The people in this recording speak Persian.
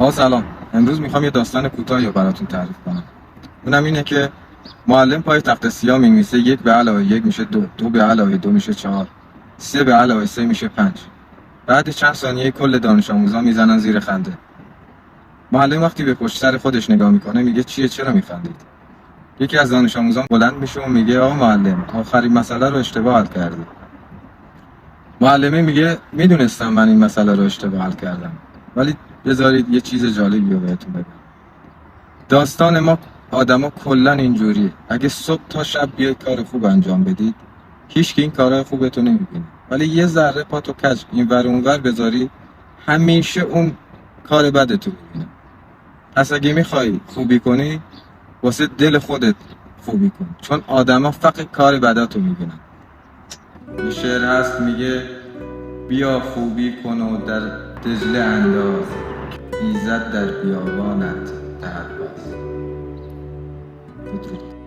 سلام. امروز میخوام یه داستان کوتاهی رو براتون تعریف کنم. اونم اینه که معلم پای تخت سیاه می‌نویسه 1 به علاوه 1 میشه 2، 2 به علاوه 2 میشه 4، 3 به علاوه 3 میشه 5. بعد چند ثانیه کل دانش آموزا میزنن زیر خنده. معلم وقتی به پشت سر خودش نگاه میکنه میگه چیه، چرا میخندید؟ یکی از دانش آموزان بلند میشه و میگه آقا معلم، آخرین مسئله رو اشتباه حل کردی. معلمه میگه میدونستم من این مسئله رو اشتباه حل کردم، ولی بذارید یه چیز جالبی رو بهتون بگم. داستان ما آدما کلا اینجوریه. اگه صبح تا شب بیاید کار خوب انجام بدید، هیچ کی این کارهای خوبتو نمیبینه، ولی یه ذره پاتو کج اینور اونور بذاری، همیشه اون کار بدتو میبینه. پس اگه میخوای خوبی کنی، واسه دل خودت خوبی کن، چون آدما فقط کار بدتو میبینن. یه شعر هست میگه بیا خوبی کن و در دجله انداز، ایزد در بیابانت دهد باز. بدرود.